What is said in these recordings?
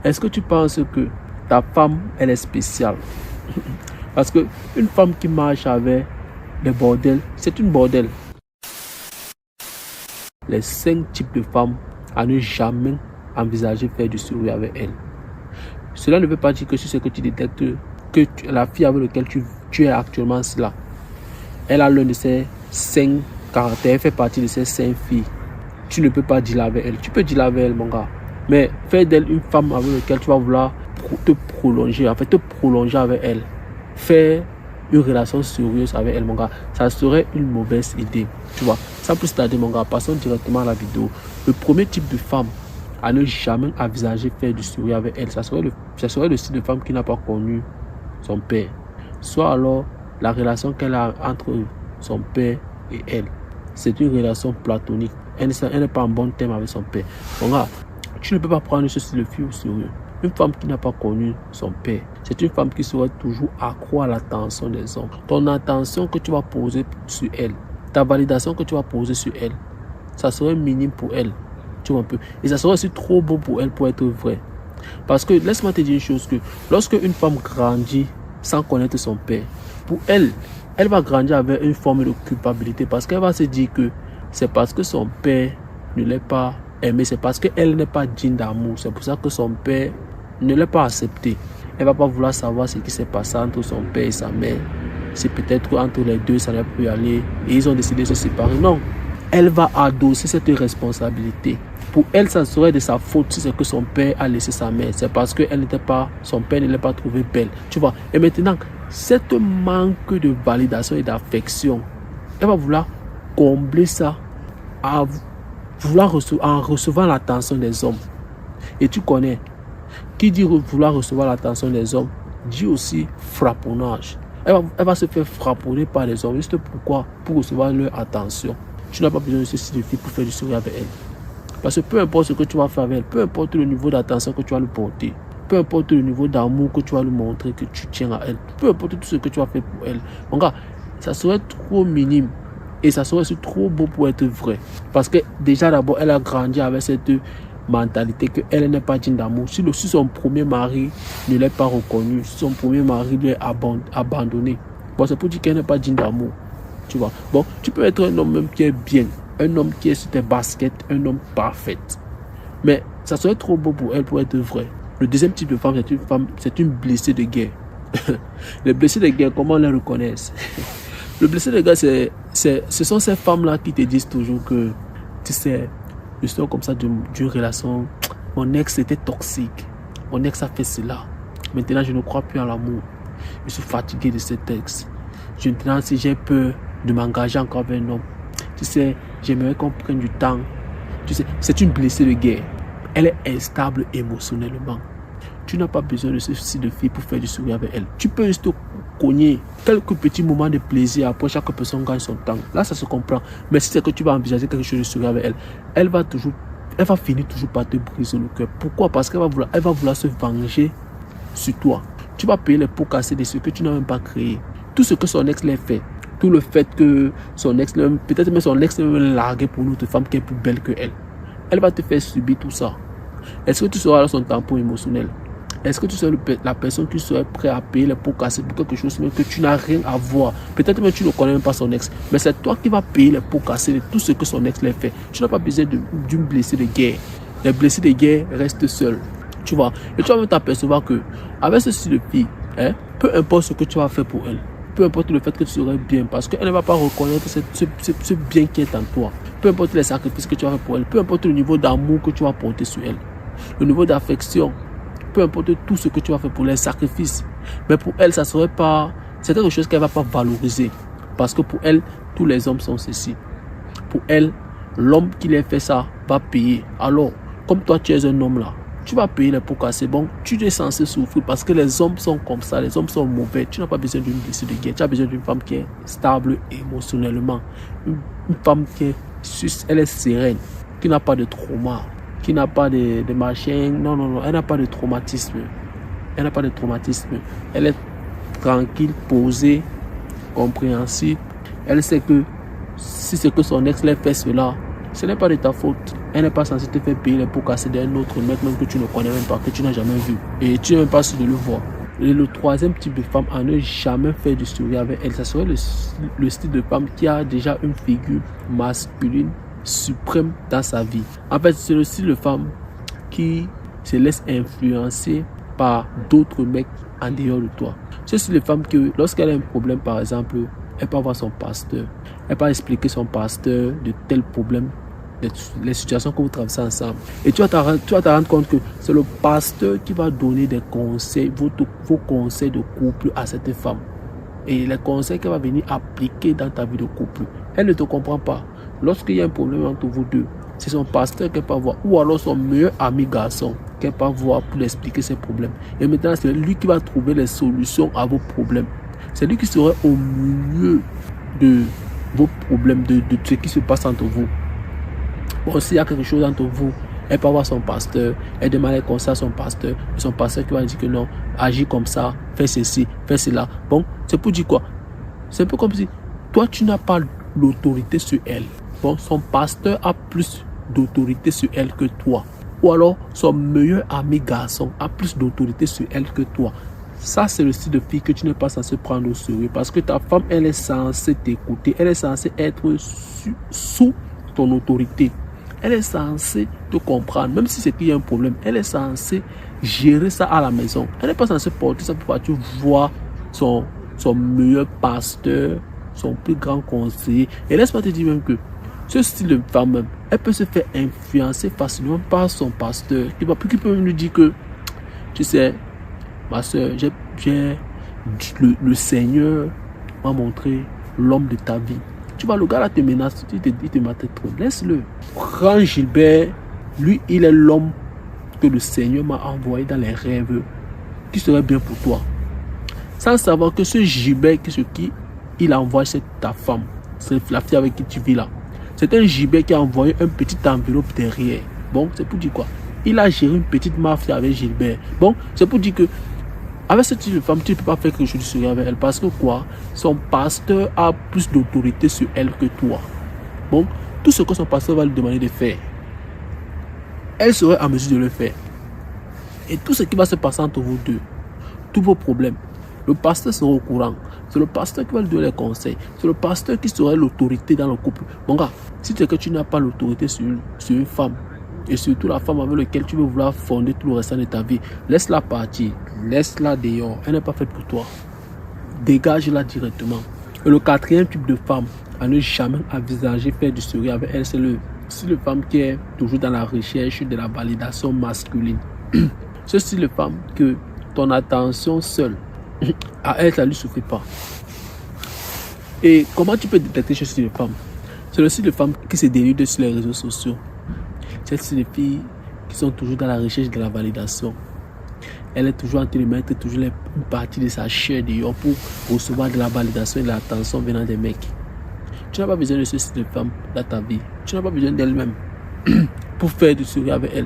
Est-ce que tu penses que ta femme, elle est spéciale? Parce que une femme qui marche avec les bordels, c'est une bordel. Les 5 types de femmes à ne jamais envisager faire du souris avec elle. Cela ne veut pas dire que si c'est que tu détectes que la fille avec laquelle tu es actuellement là, elle a l'un de ces 5 caractères, elle fait partie de ces 5 filles. Tu ne peux pas dealer avec elle. Tu peux dealer avec elle, mon gars. Mais faire d'elle une femme avec laquelle tu vas vouloir te prolonger avec elle. Faire une relation sérieuse avec elle, mon gars, ça serait une mauvaise idée. Tu vois, sans plus tarder, mon gars, passons directement à la vidéo. Le premier type de femme à ne jamais envisager faire du sérieux avec elle, ça serait le style de femme qui n'a pas connu son père. Soit alors la relation qu'elle a entre son père et elle, c'est une relation platonique. Elle n'est pas en bon terme avec son père. Mon gars, tu ne peux pas prendre ce style de fille au sérieux. Une femme qui n'a pas connu son père, c'est une femme qui serait toujours accro à l'attention des hommes. Ton attention que tu vas poser sur elle, ta validation que tu vas poser sur elle, ça serait minime pour elle. Tu vois un peu. Et ça serait aussi trop beau pour elle pour être vrai. Parce que laisse-moi te dire une chose, que lorsque une femme grandit sans connaître son père, pour elle, elle va grandir avec une forme de culpabilité parce qu'elle va se dire que c'est parce que son père ne l'a pas aimé, c'est parce qu'elle n'est pas digne d'amour, c'est pour ça que son père ne l'a pas accepté. Elle va pas vouloir savoir ce qui s'est passé entre son père et sa mère. C'est peut-être entre les deux, ça n'a pu aller et ils ont décidé de se séparer. Non, elle va adosser cette responsabilité. Pour elle, ça serait de sa faute si c'est que son père a laissé sa mère. C'est parce que son père ne l'a pas trouvée belle. Tu vois. Et maintenant, cette manque de validation et d'affection, elle va vouloir combler ça en recevant l'attention des hommes. Et tu connais, qui dit vouloir recevoir l'attention des hommes, dit aussi frapponnage. Elle va se faire frapponner par les hommes. Juste pourquoi? Pour recevoir leur attention. Tu n'as pas besoin de ce style de fille pour faire du sourire avec elle. Parce que peu importe ce que tu vas faire avec elle, peu importe le niveau d'attention que tu vas lui porter, peu importe le niveau d'amour que tu vas lui montrer que tu tiens à elle, peu importe tout ce que tu vas faire pour elle, mon gars, ça serait trop minime et ça serait aussi trop beau pour être vrai. Parce que déjà d'abord, elle a grandi avec cette mentalité qu'elle n'est pas digne d'amour. Si son premier mari ne l'a pas reconnu, si son premier mari lui a abandonné, bon, c'est pour dire qu'elle n'est pas digne d'amour. Tu vois. Bon, tu peux être un homme même qui est bien, un homme qui est sur tes baskets, un homme parfait. Mais ça serait trop beau pour elle pour être vrai. Le deuxième type de femme, c'est une blessée de guerre. Les blessés de guerre, comment on les reconnaît? Le blessé de guerre, ce sont ces femmes-là qui te disent toujours que, tu sais, je sors comme ça d'une relation. Mon ex était toxique. Mon ex a fait cela. Maintenant, je ne crois plus à l'amour. Je suis fatigué de cet ex. Maintenant, si j'ai peur de m'engager encore avec un homme, tu sais, j'aimerais qu'on prenne du temps. Tu sais, c'est une blessée de guerre. Elle est instable émotionnellement. Tu n'as pas besoin de ce style de fille pour faire du sourire avec elle. Tu peux juste cogner quelques petits moments de plaisir après chaque personne gagne son temps. Là, ça se comprend. Mais si c'est que tu vas envisager quelque chose de sourire avec elle, elle va finir toujours par te briser le cœur. Pourquoi? Parce qu'elle va vouloir se venger sur toi. Tu vas payer les pots cassés de ce que tu n'as même pas créé. Tout ce que son ex l'a fait. Tout le fait que son ex, peut-être même son ex l'a largué pour une autre femme qui est plus belle que elle. Elle va te faire subir tout ça. Est-ce que tu seras dans son tampon émotionnel? Est-ce que tu seras la personne qui serait prête à payer les pots cassés pour quelque chose même que tu n'as rien à voir? Peut-être même tu ne connais même pas son ex. Mais c'est toi qui vas payer les pots cassés de tout ce que son ex l'a fait. Tu n'as pas besoin d'une blessée de guerre. Les blessés de guerre restent seuls. Tu vois. Et tu vas même t'apercevoir que avec ce style de fille, peu importe ce que tu vas faire pour elle, peu importe le fait que tu serais bien, parce qu'elle ne va pas reconnaître ce bien qui est en toi. Peu importe les sacrifices que tu vas faire pour elle, peu importe le niveau d'amour que tu vas porter sur elle, le niveau d'affection, peu importe tout ce que tu vas faire pour les sacrifices. Mais pour elle, ça serait pas, c'est quelque chose qu'elle ne va pas valoriser. Parce que pour elle, tous les hommes sont ceci. Pour elle, l'homme qui les fait ça va payer. Alors, comme toi, tu es un homme là, tu vas payer les pots cassés. Bon, tu es censé souffrir parce que les hommes sont comme ça, les hommes sont mauvais. Tu n'as pas besoin d'une blessure de guerre. Tu as besoin d'une femme qui est stable émotionnellement. Une femme qui est, elle est sereine, qui n'a pas de trauma, qui n'a pas de machin. Non, elle n'a pas de traumatisme. Elle n'a pas de traumatisme. Elle est tranquille, posée, compréhensible. Elle sait que si c'est que son ex l'a fait cela, Ce n'est pas de ta faute. Elle n'est pas censée te faire payer les pots cassés d'un autre mec même que tu ne connais même pas, que tu n'as jamais vu. Et tu n'es même pas sûr de le voir. Et le troisième type de femme à ne jamais faire du sourire avec elle, ça serait le style de femme qui a déjà une figure masculine suprême dans sa vie. En fait, c'est le style de femme qui se laisse influencer par d'autres mecs en dehors de toi. C'est style de femme que lorsqu'elle a un problème, par exemple, elle peut voir son pasteur. Elle peut expliquer son pasteur de tel problème, les situations que vous traversez ensemble. Et tu vas te rendre compte que c'est le pasteur qui va donner des conseils, vos conseils de couple à cette femme. Et les conseils qu'elle va venir appliquer dans ta vie de couple. Elle ne te comprend pas. Lorsqu'il y a un problème entre vous deux, c'est son pasteur qu'elle peut voir. Ou alors son meilleur ami garçon qu'elle peut voir pour lui expliquer ses problèmes. Et maintenant, c'est lui qui va trouver les solutions à vos problèmes. C'est lui qui serait au milieu de vos problèmes, de ce qui se passe entre vous. Bon, s'il y a quelque chose entre vous, elle peut voir son pasteur, elle demande les conseils à son pasteur qui va dire que non, agis comme ça, fais ceci, fais cela. Bon, c'est pour dire quoi? C'est un peu comme si toi, tu n'as pas l'autorité sur elle. Bon, son pasteur a plus d'autorité sur elle que toi. Ou alors, son meilleur ami garçon a plus d'autorité sur elle que toi. Ça, c'est le style de fille que tu n'es pas censé prendre au sérieux. Parce que ta femme, elle est censée t'écouter. Elle est censée être sous ton autorité. Elle est censée te comprendre. Même si c'est qu'il y a un problème, elle est censée gérer ça à la maison. Elle n'est pas censée porter ça pour partir voir son meilleur pasteur, son plus grand conseiller. Et laisse-moi te dire même que ce style de femme, même, elle peut se faire influencer facilement par son pasteur. Qui peut lui dire que, tu sais, ma soeur, le Seigneur m'a montré l'homme de ta vie. Tu vois, le gars là te menace, il te mate trop. Laisse-le. Grand Gilbert, lui, il est l'homme que le Seigneur m'a envoyé dans les rêves, qui serait bien pour toi. Sans savoir que ce Gilbert, il envoie, c'est ta femme. C'est la fille avec qui tu vis là. C'est un Gilbert qui a envoyé une petite enveloppe derrière. Bon, c'est pour dire quoi? Il a géré une petite mafia avec Gilbert. Bon, c'est pour dire que avec ce type de femme, tu ne peux pas faire quelque chose de sérieux avec elle. Parce que quoi? Son pasteur a plus d'autorité sur elle que toi. Bon, tout ce que son pasteur va lui demander de faire, elle serait en mesure de le faire. Et tout ce qui va se passer entre vous deux, tous vos problèmes, le pasteur sera au courant. C'est le pasteur qui va lui donner les conseils. C'est le pasteur qui sera l'autorité dans le couple. Mon gars, si c'est que tu n'as pas l'autorité sur une femme, et surtout la femme avec laquelle tu veux vouloir fonder tout le restant de ta vie, laisse-la partir, laisse-la dehors. Elle n'est pas faite pour toi. Dégage-la directement. Et le quatrième type de femme à ne jamais envisager faire du sourire avec elle, c'est le style de femme qui est toujours dans la recherche de la validation masculine. Ce style de femme que ton attention seule à elle, ça ne lui suffit pas. Et comment tu peux détecter ce style de femme? C'est le style de femme qui se dénude sur les réseaux sociaux. C'est les filles qui sont toujours dans la recherche de la validation. Elle est toujours en train de mettre toujours une partie de sa chair dehors pour recevoir de la validation et de l'attention venant des mecs. Tu n'as pas besoin de ce style de femme dans ta vie. Tu n'as pas besoin d'elle-même pour faire du sourire avec elle.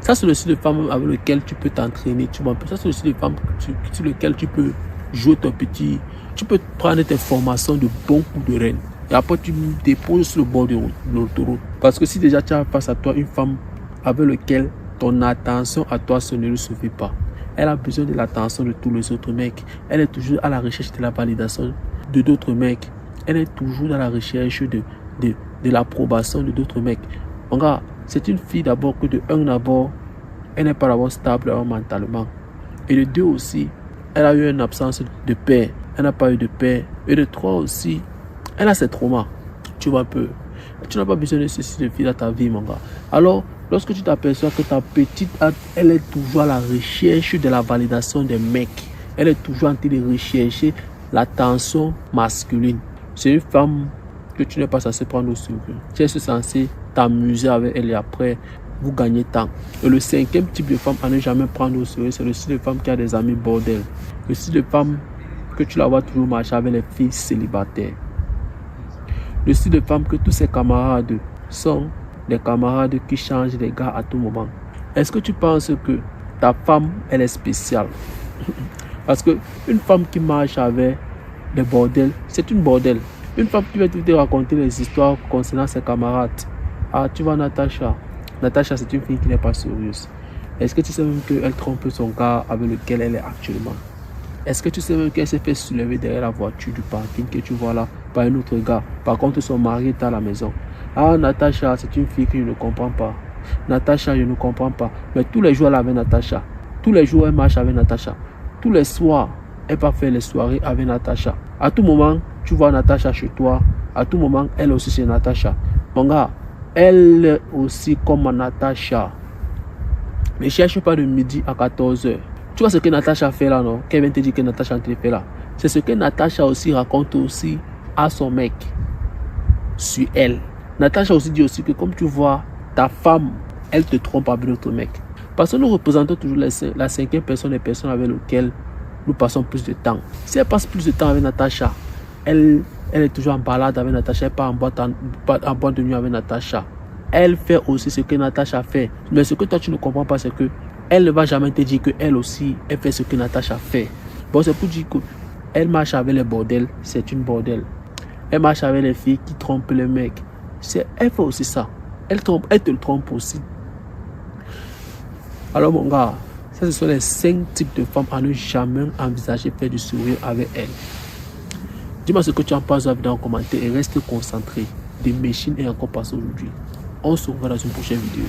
Ça, c'est le style de femme avec lequel tu peux t'entraîner. Ça, c'est le style de femme sur lequel tu peux jouer ton petit. Tu peux prendre tes formations de bon coup de reine. Et après, tu me déposes sur le bord de l'autoroute. Parce que si déjà tu as face à toi une femme avec laquelle ton attention à toi, ça ne lui suffit pas. Elle a besoin de l'attention de tous les autres mecs. Elle est toujours à la recherche de la validation de d'autres mecs. Elle est toujours dans la recherche de l'approbation de d'autres mecs. Mon gars, c'est une fille d'abord que de un d'abord, elle n'est pas d'abord stable mentalement. Et de deux aussi, elle a eu une absence de père. Elle n'a pas eu de père. Et de trois aussi, elle a ses traumas. Tu vois un peu. Tu n'as pas besoin de ce style de fille dans ta vie, mon gars. Alors, lorsque tu t'aperçois que ta petite, elle est toujours à la recherche de la validation des mecs. Elle est toujours en train de rechercher l'attention masculine. C'est une femme que tu n'es pas censé prendre au sérieux. Tu es censé t'amuser avec elle et après, vous gagnez temps. Et le cinquième type de femme à ne jamais prendre au sérieux, c'est le style de femme qui a des amis bordel. Le style de femme que tu la vois toujours marcher avec les filles célibataires. Le style de femme que tous ses camarades sont des camarades qui changent les gars à tout moment. Est-ce que tu penses que ta femme, elle est spéciale? Parce que une femme qui marche avec des bordels, c'est une bordel. Une femme qui va te raconter les histoires concernant ses camarades Ah, tu vois Natacha. Natacha, c'est une fille qui n'est pas sérieuse. Est-ce que tu sais même qu'elle trompe son gars avec lequel elle est actuellement? Est-ce que tu sais même qu'elle s'est fait soulever derrière la voiture du parking que tu vois là par un autre gars? Par contre, son mari est à la maison. Ah, Natacha, c'est une fille que je ne comprends pas. Natacha, je ne comprends pas. Mais tous les jours, elle est avec Natacha. Tous les jours, elle marche avec Natacha. Tous les soirs, elle va faire les soirées avec Natacha. À tout moment, tu vois Natacha chez toi. À tout moment, elle aussi, c'est Natacha. Mon gars, elle aussi comme Natacha. Ne cherche pas de midi à 14h. Tu vois ce que Natacha fait là, non? Qu'elle vient te dire que Natacha fait là. C'est ce que Natacha aussi raconte aussi à son mec sur elle. Natacha aussi dit aussi que comme tu vois, ta femme, elle te trompe avec notre mec. Parce que nous représentons toujours la cinquième personne, les personnes avec lesquelles nous passons plus de temps. Si elle passe plus de temps avec Natacha, elle est toujours en balade avec Natacha, elle part en boîte de nuit avec Natacha. Elle fait aussi ce que Natacha fait. Mais ce que toi tu ne comprends pas, c'est que elle ne va jamais te dire qu'elle aussi, elle fait ce que Natacha fait. Bon, c'est pour dire qu'elle marche avec les bordels, c'est une bordel. Elle marche avec les filles qui trompent les mecs. Elle fait aussi ça. Elle te trompe aussi. Alors mon gars, ça ce sont les 5 types de femmes à ne jamais envisager faire du sourire avec elles. Dis-moi ce que tu en penses dans les commentaires et reste concentré. Des machines et encore passer aujourd'hui. On se revoit dans une prochaine vidéo.